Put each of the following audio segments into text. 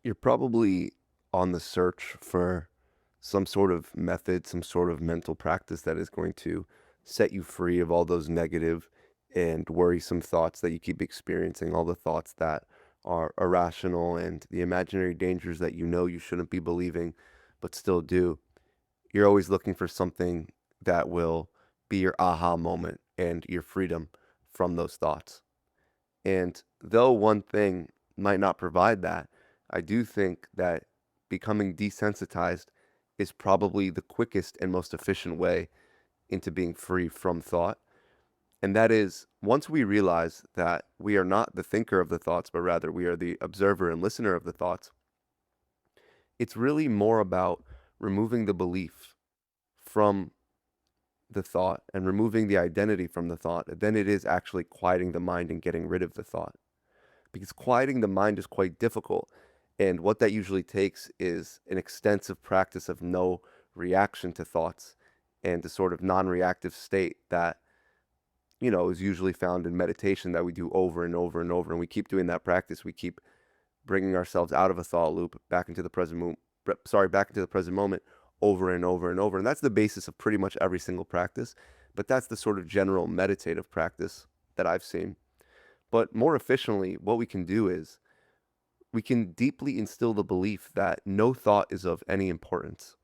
You're probably on the search for some sort of method, some sort of mental practice that is going to set you free of all those negative and worrisome thoughts that you keep experiencing, all the thoughts that are irrational and the imaginary dangers that you know you shouldn't be believing, but still do. You're always looking for something that will be your aha moment and your freedom from those thoughts. And though one thing might not provide that, I do think that becoming desensitized is probably the quickest and most efficient way into being free from thought. And that is, once we realize that we are not the thinker of the thoughts, but rather we are the observer and listener of the thoughts, it's really more about removing the belief from the thought and removing the identity from the thought than it is actually quieting the mind and getting rid of the thought. Because quieting the mind is quite difficult. And what that usually takes is an extensive practice of no reaction to thoughts and a sort of non reactive state that, is usually found in meditation that we do over and over and over. And we keep doing that practice. We keep bringing ourselves out of a thought loop back into the present moment, back into the present moment over and over and over. And that's the basis of pretty much every single practice. But that's the sort of general meditative practice that I've seen. But more efficiently, what we can do is we can deeply instill the belief that no thought is of any importance.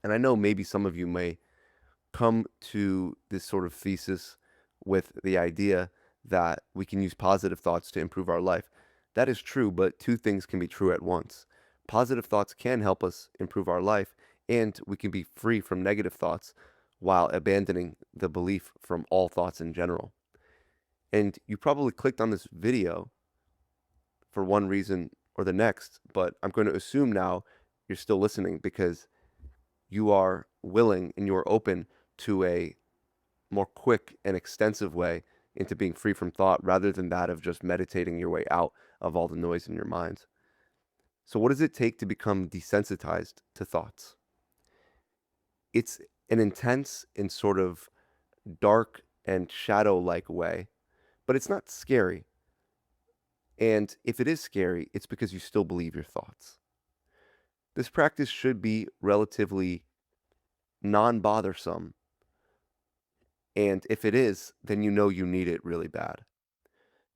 And I know maybe some of you may come to this sort of thesis with the idea that we can use positive thoughts to improve our life. That is true, but two things can be true at once. Positive thoughts can help us improve our life, and we can be free from negative thoughts while abandoning the belief from all thoughts in general. And you probably clicked on this video for one reason or the next, but I'm going to assume now you're still listening because you are willing and you are open to a more quick and extensive way into being free from thought rather than that of just meditating your way out of all the noise in your mind. So, what does it take to become desensitized to thoughts? It's an intense and sort of dark and shadow like way, but it's not scary. And if it is scary, it's because you still believe your thoughts. This practice should be relatively non bothersome. And if it is, then you know you need it really bad.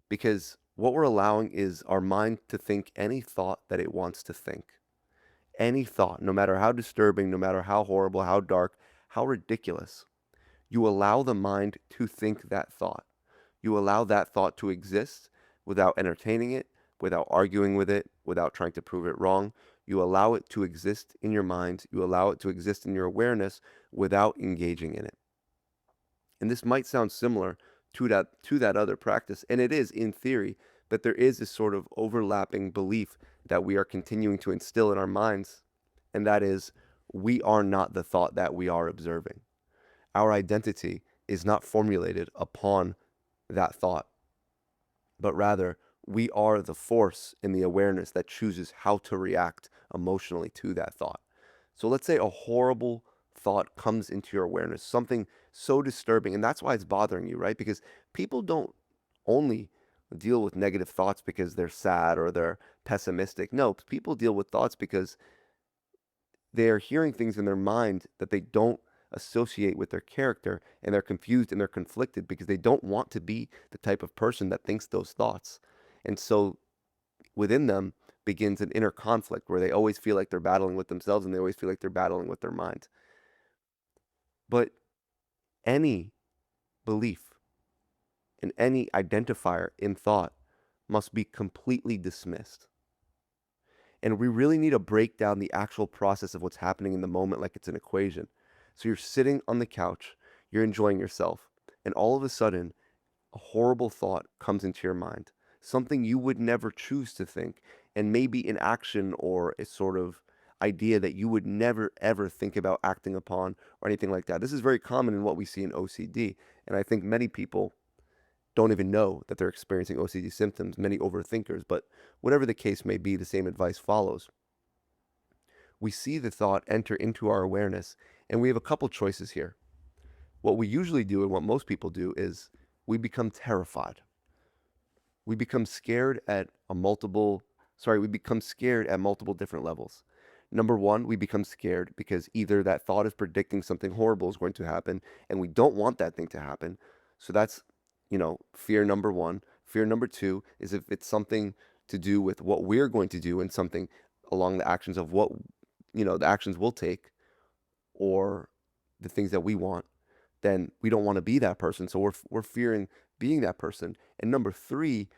Because what we're allowing is our mind to think any thought that it wants to think. Any thought, no matter how disturbing, no matter how horrible, how dark, how ridiculous. You allow the mind to think that thought. You allow that thought to exist without entertaining it, without arguing with it, without trying to prove it wrong. You allow it to exist in your mind. You allow it to exist in your awareness without engaging in it. And this might sound similar to that other practice, and it is in theory, but there is this sort of overlapping belief that we are continuing to instill in our minds, and that is we are not the thought that we are observing. Our identity is not formulated upon that thought, but rather we are the force in the awareness that chooses how to react emotionally to that thought. So let's say a horrible thought comes into your awareness, something so disturbing, and that's why it's bothering you, right? Because people don't only deal with negative thoughts because they're sad or they're pessimistic. No, people deal with thoughts because they're hearing things in their mind that they don't associate with their character, and they're confused and they're conflicted because they don't want to be the type of person that thinks those thoughts. And so within them begins an inner conflict where they always feel like they're battling with themselves and they always feel like they're battling with their mind. But any belief and any identifier in thought must be completely dismissed. And we really need to break down the actual process of what's happening in the moment like it's an equation. So you're sitting on the couch, you're enjoying yourself, and all of a sudden, a horrible thought comes into your mind, something you would never choose to think, and maybe an action or a sort of idea that you would never ever think about acting upon or anything like that. This is very common in what we see in OCD, and I think many people don't even know that they're experiencing OCD symptoms, many overthinkers, but whatever the case may be, the same advice follows. We see the thought enter into our awareness, and we have a couple choices here. What we usually do, and what most people do, is we become terrified. We become scared at a multiple Sorry, we become scared at multiple different levels. Number one, we become scared because either that thought is predicting something horrible is going to happen and we don't want that thing to happen. So that's, fear number one. Fear number two is if it's something to do with what we're going to do and something along the actions of what, the actions we'll take or the things that we want, then we don't want to be that person. So we're fearing being that person. And number three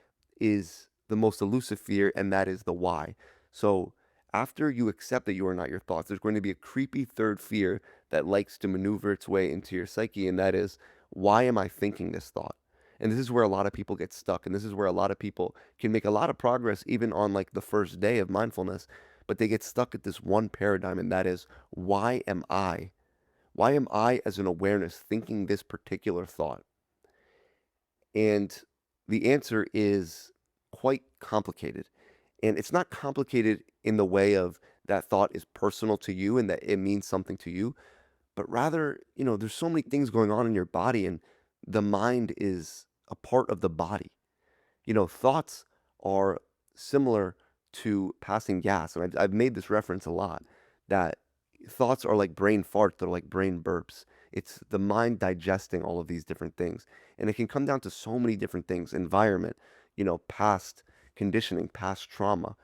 is the most elusive fear, and that is the why. So after you accept that you are not your thoughts, there's going to be a creepy third fear that likes to maneuver its way into your psyche, and that is, why am I thinking this thought? And this is where a lot of people get stuck, and this is where a lot of people can make a lot of progress even on like the first day of mindfulness, but they get stuck at this one paradigm, and that is, why am I? Why am I, as an awareness, thinking this particular thought? And the answer is quite complicated. And it's not complicated in the way of that thought is personal to you and that it means something to you, but rather, there's so many things going on in your body, and the mind is a part of the body. Thoughts are similar to passing gas. And I've made this reference a lot, that thoughts are like brain farts, they're like brain burps. It's the mind digesting all of these different things. And it can come down to so many different things: environment, past conditioning, past trauma,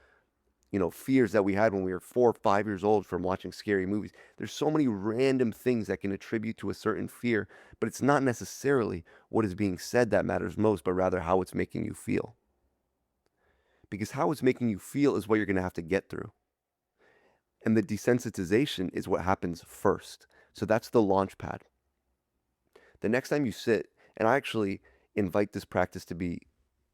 fears that we had when we were 4 or 5 years old from watching scary movies. There's so many random things that can attribute to a certain fear, but it's not necessarily what is being said that matters most, but rather how it's making you feel. Because how it's making you feel is what you're going to have to get through. And the desensitization is what happens first. So that's the launch pad. The next time you sit, and I actually invite this practice to be,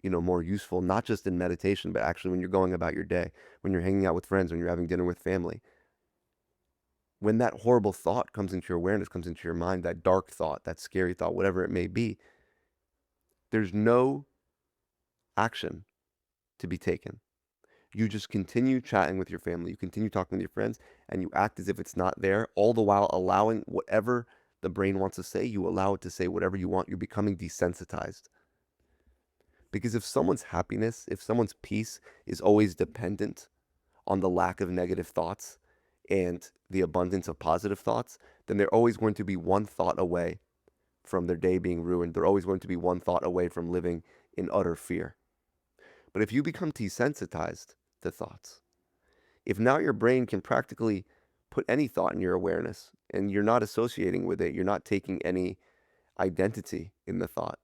more useful, not just in meditation, but actually when you're going about your day, when you're hanging out with friends, when you're having dinner with family. When that horrible thought comes into your awareness, comes into your mind, that dark thought, that scary thought, whatever it may be, there's no action to be taken. You just continue chatting with your family, you continue talking with your friends, and you act as if it's not there, all the while allowing whatever the brain wants to say, you allow it to say whatever you want. You're becoming desensitized. Because if someone's happiness, if someone's peace is always dependent on the lack of negative thoughts and the abundance of positive thoughts, then they're always going to be one thought away from their day being ruined. They're always going to be one thought away from living in utter fear. But if you become desensitized to thoughts, if now your brain can practically put any thought in your awareness and you're not associating with it, you're not taking any identity in the thought,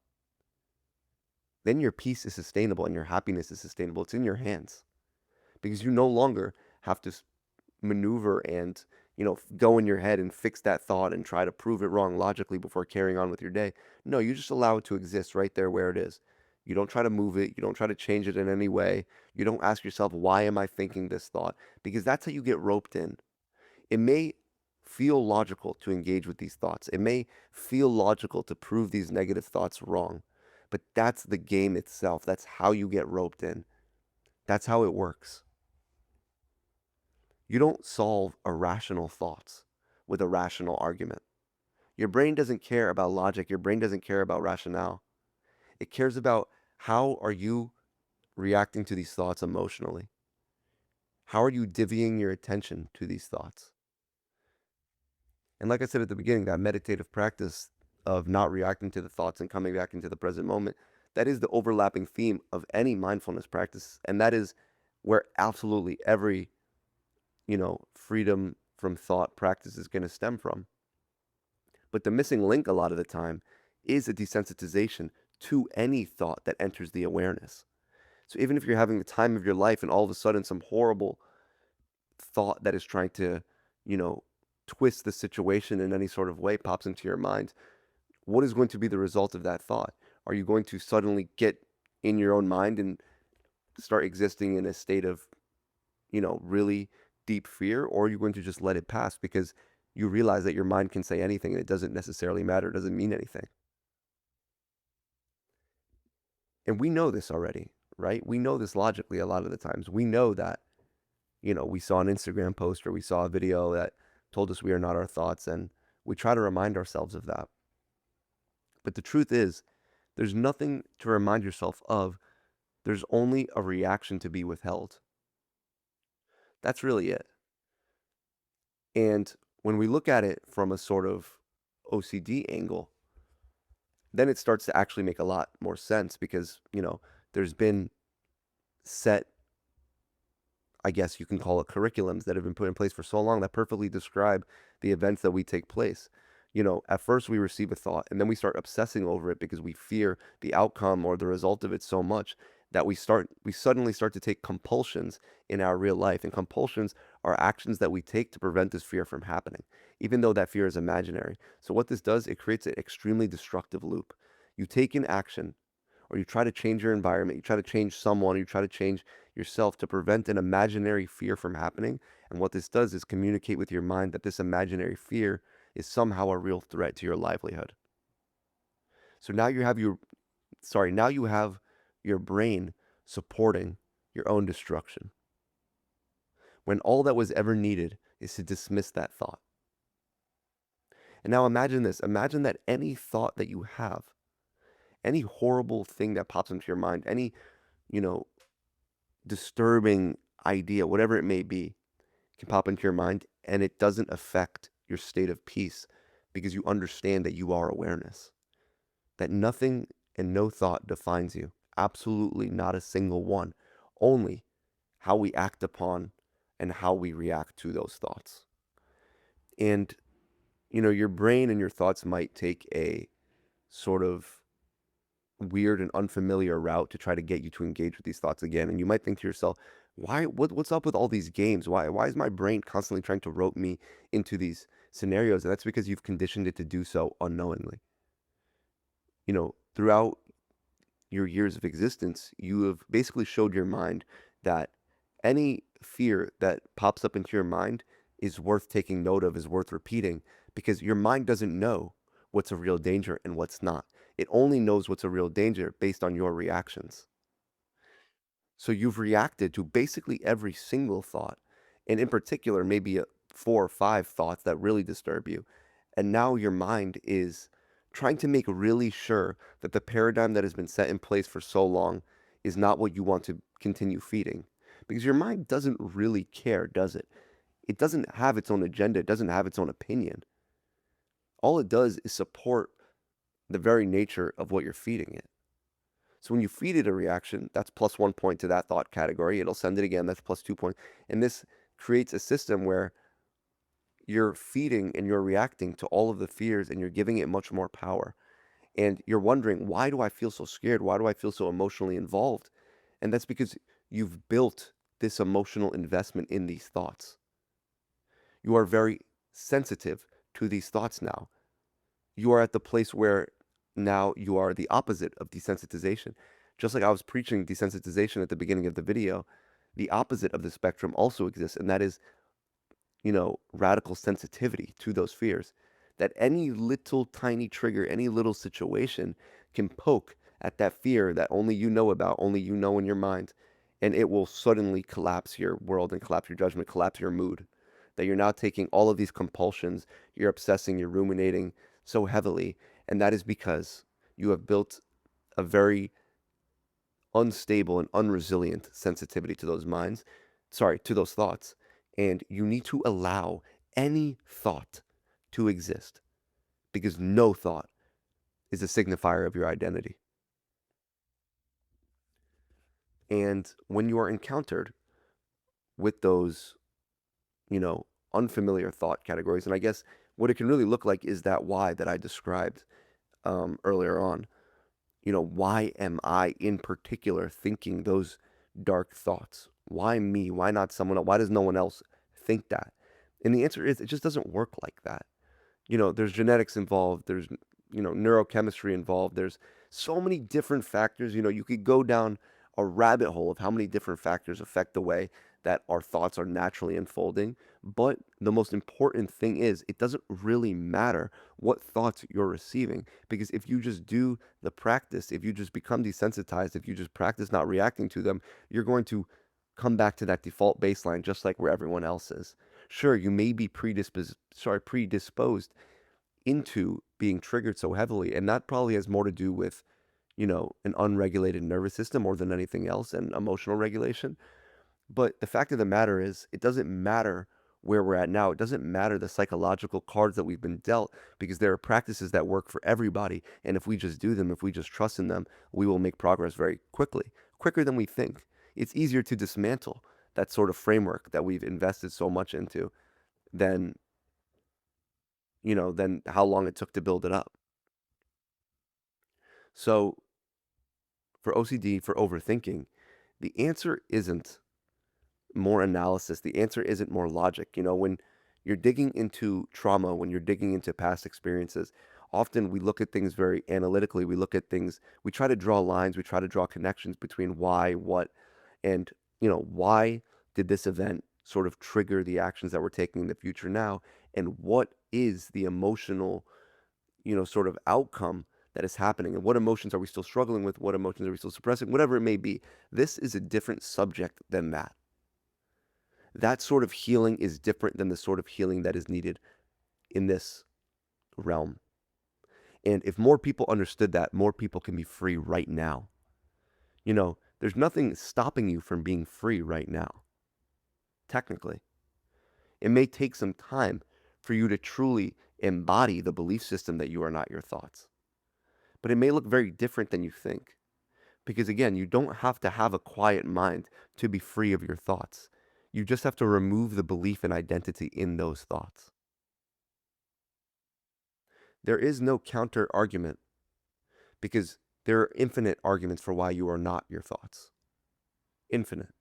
then your peace is sustainable and your happiness is sustainable. It's in your hands because you no longer have to maneuver and, go in your head and fix that thought and try to prove it wrong logically before carrying on with your day. No, you just allow it to exist right there where it is. You don't try to move it. You don't try to change it in any way. You don't ask yourself, why am I thinking this thought? Because that's how you get roped in. It may feel logical to engage with these thoughts. It may feel logical to prove these negative thoughts wrong, but that's the game itself. That's how you get roped in. That's how it works. You don't solve irrational thoughts with a rational argument. Your brain doesn't care about logic. Your brain doesn't care about rationale. It cares about, how are you reacting to these thoughts emotionally? How are you divvying your attention to these thoughts? And like I said at the beginning, that meditative practice of not reacting to the thoughts and coming back into the present moment, that is the overlapping theme of any mindfulness practice. And that is where absolutely every, freedom from thought practice is going to stem from. But the missing link a lot of the time is a desensitization to any thought that enters the awareness. So even if you're having the time of your life and all of a sudden some horrible thought that is trying to, you know, twist the situation in any sort of way pops into your mind, what is going to be the result of that thought? Are you going to suddenly get in your own mind and start existing in a state of, really deep fear, or are you going to just let it pass because you realize that your mind can say anything and it doesn't necessarily matter, it doesn't mean anything? And we know this already, right? We know this logically a lot of the times. We know that, we saw an Instagram post or we saw a video that told us we are not our thoughts, and we try to remind ourselves of that. But the truth is, there's nothing to remind yourself of. There's only a reaction to be withheld. That's really it. And when we look at it from a sort of OCD angle, then it starts to actually make a lot more sense because, there's been set, I guess you can call it, curriculums that have been put in place for so long that perfectly describe the events that we take place. At first we receive a thought and then we start obsessing over it because we fear the outcome or the result of it so much that we suddenly start to take compulsions in our real life. And compulsions are actions that we take to prevent this fear from happening, even though that fear is imaginary. So what this does, it creates an extremely destructive loop. You take an action or you try to change your environment, you try to change someone, you try to change yourself to prevent an imaginary fear from happening. And what this does is communicate with your mind that this imaginary fear is somehow a real threat to your livelihood. So now you have your brain supporting your own destruction when all that was ever needed is to dismiss that thought. And now imagine this. Imagine that any thought that you have, any horrible thing that pops into your mind, any, you know, disturbing idea, whatever it may be, can pop into your mind and it doesn't affect your state of peace because you understand that you are awareness, that nothing and no thought defines you. Absolutely not a single one. Only how we act upon and how we react to those thoughts. And, your brain and your thoughts might take a sort of weird and unfamiliar route to try to get you to engage with these thoughts again. And you might think to yourself, what's up with all these games? Why is my brain constantly trying to rope me into these scenarios? And that's because you've conditioned it to do so unknowingly. Throughout your years of existence, you have basically showed your mind that any fear that pops up into your mind is worth taking note of, is worth repeating, because your mind doesn't know what's a real danger and what's not. It only knows what's a real danger based on your reactions. So you've reacted to basically every single thought, and in particular, maybe 4 or 5 thoughts that really disturb you. And now your mind is trying to make really sure that the paradigm that has been set in place for so long is not what you want to continue feeding. Because your mind doesn't really care, does it? It doesn't have its own agenda, it doesn't have its own opinion. All it does is support the very nature of what you're feeding it. So when you feed it a reaction, that's plus 1 point to that thought category. It'll send it again, that's plus 2 points. And this creates a system where you're feeding and you're reacting to all of the fears and you're giving it much more power. And you're wondering, why do I feel so scared? Why do I feel so emotionally involved? And that's because you've built this emotional investment in these thoughts. You are very sensitive to these thoughts now. You are at the place where now you are the opposite of desensitization. Just like I was preaching desensitization at the beginning of the video, the opposite of the spectrum also exists, and that is, radical sensitivity to those fears. That any little tiny trigger, any little situation can poke at that fear that only you know about, only you know in your mind, and it will suddenly collapse your world and collapse your judgment, collapse your mood. That you're now taking all of these compulsions, you're obsessing, you're ruminating so heavily, and that is because you have built a very unstable and unresilient sensitivity to to those thoughts. And you need to allow any thought to exist because no thought is a signifier of your identity. And when you are encountered with those, you know, unfamiliar thought categories, and I guess what it can really look like is that why that I described earlier on. Why am I in particular thinking those dark thoughts? Why me? Why not someone else? Why does no one else think that? And the answer is it just doesn't work like that. There's genetics involved, there's, neurochemistry involved, there's so many different factors. You could go down a rabbit hole of how many different factors affect the way that our thoughts are naturally unfolding. But the most important thing is it doesn't really matter what thoughts you're receiving, because if you just do the practice, if you just become desensitized, if you just practice not reacting to them, you're going to come back to that default baseline just like where everyone else is. Sure, you may be predisposed into being triggered so heavily, and that probably has more to do with, an unregulated nervous system more than anything else and emotional regulation. But the fact of the matter is, it doesn't matter where we're at now. It doesn't matter the psychological cards that we've been dealt because there are practices that work for everybody. And if we just do them, if we just trust in them, we will make progress very quickly, quicker than we think. It's easier to dismantle that sort of framework that we've invested so much into than, than how long it took to build it up. So for OCD, for overthinking, the answer isn't more analysis. The answer isn't more logic. When you're digging into trauma, when you're digging into past experiences, often we look at things very analytically. We look at things, we try to draw lines, we try to draw connections between why, what, and, why did this event sort of trigger the actions that we're taking in the future now? And what is the emotional, sort of outcome that is happening? And what emotions are we still struggling with? What emotions are we still suppressing? Whatever it may be. This is a different subject than that. That sort of healing is different than the sort of healing that is needed in this realm. And if more people understood that, more people can be free right now. There's nothing stopping you from being free right now, technically. It may take some time for you to truly embody the belief system that you are not your thoughts, but it may look very different than you think. Because again, you don't have to have a quiet mind to be free of your thoughts. You just have to remove the belief and identity in those thoughts. There is no counter argument because there are infinite arguments for why you are not your thoughts. Infinite.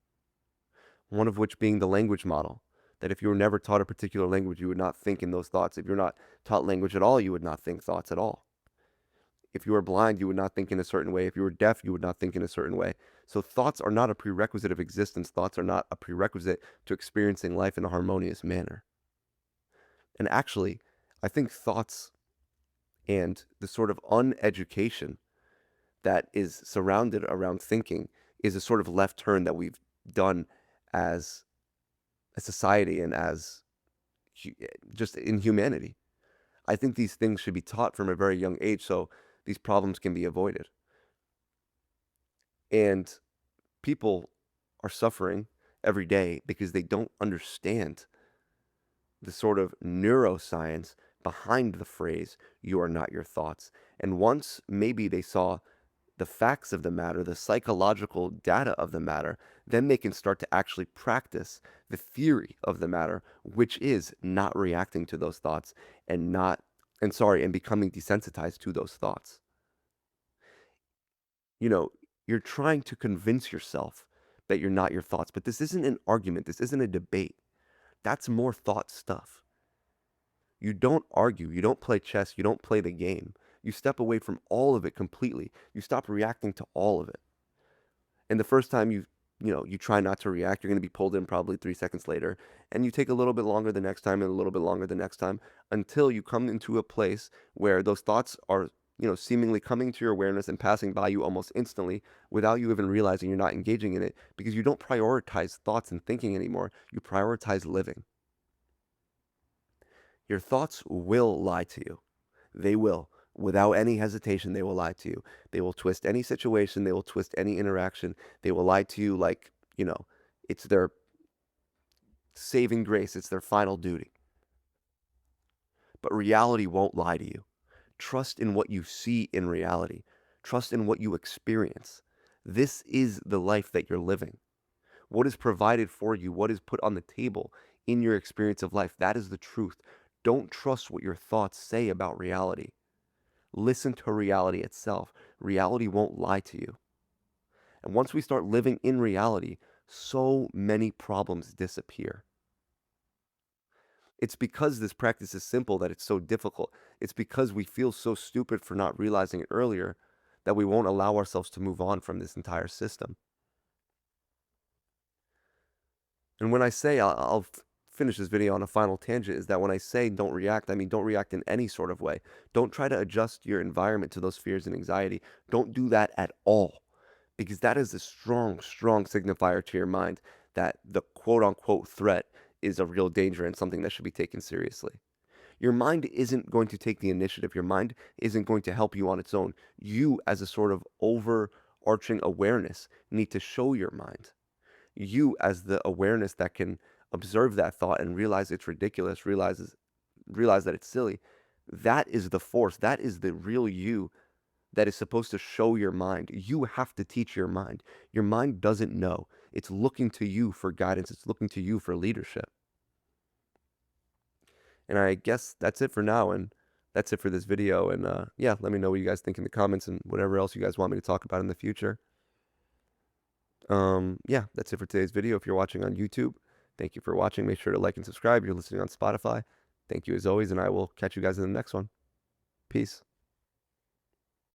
One of which being the language model. That if you were never taught a particular language, you would not think in those thoughts. If you're not taught language at all, you would not think thoughts at all. If you were blind, you would not think in a certain way. If you were deaf, you would not think in a certain way. So thoughts are not a prerequisite of existence. Thoughts are not a prerequisite to experiencing life in a harmonious manner. And actually, I think thoughts and the sort of uneducation that is surrounded around thinking is a sort of left turn that we've done as a society and as just in humanity. I think these things should be taught from a very young age so these problems can be avoided. And people are suffering every day because they don't understand the sort of neuroscience behind the phrase, you are not your thoughts. And once maybe they saw the facts of the matter, the psychological data of the matter, then they can start to actually practice the theory of the matter, which is not reacting to those thoughts and becoming desensitized to those thoughts. You know, you're trying to convince yourself that you're not your thoughts, but this isn't an argument. This isn't a debate. That's more thought stuff. You don't argue. You don't play chess. You don't play the game. You step away from all of it completely. You stop reacting to all of it. And the first time you try not to react, you're going to be pulled in probably 3 seconds later. And you take a little bit longer the next time and a little bit longer the next time until you come into a place where those thoughts are, seemingly coming to your awareness and passing by you almost instantly without you even realizing you're not engaging in it because you don't prioritize thoughts and thinking anymore. You prioritize living. Your thoughts will lie to you. They will. Without any hesitation, they will lie to you. They will twist any situation. They will twist any interaction. They will lie to you like, it's their saving grace. It's their final duty. But reality won't lie to you. Trust in what you see in reality. Trust in what you experience. This is the life that you're living. What is provided for you, what is put on the table in your experience of life, that is the truth. Don't trust what your thoughts say about reality. Listen to reality itself. Reality won't lie to you. And once we start living in reality, so many problems disappear. It's because this practice is simple that it's so difficult. It's because we feel so stupid for not realizing it earlier that we won't allow ourselves to move on from this entire system. And when I say I'll finish this video on a final tangent is that when I say don't react, I mean don't react in any sort of way. Don't try to adjust your environment to those fears and anxiety. Don't do that at all because that is a strong, strong signifier to your mind that the quote unquote threat is a real danger and something that should be taken seriously. Your mind isn't going to take the initiative. Your mind isn't going to help you on its own. You, as a sort of overarching awareness, need to show your mind. You as the awareness that can observe that thought and realize it's ridiculous, realize that it's silly. That is the force. That is the real you that is supposed to show your mind. You have to teach your mind. Your mind doesn't know. It's looking to you for guidance. It's looking to you for leadership. And I guess that's it for now. And that's it for this video. And yeah, let me know what you guys think in the comments and whatever else you guys want me to talk about in the future. Yeah, that's it for today's video. If you're watching on YouTube, thank you for watching. Make sure to like and subscribe. If you're listening on Spotify, thank you as always. And I will catch you guys in the next one. Peace.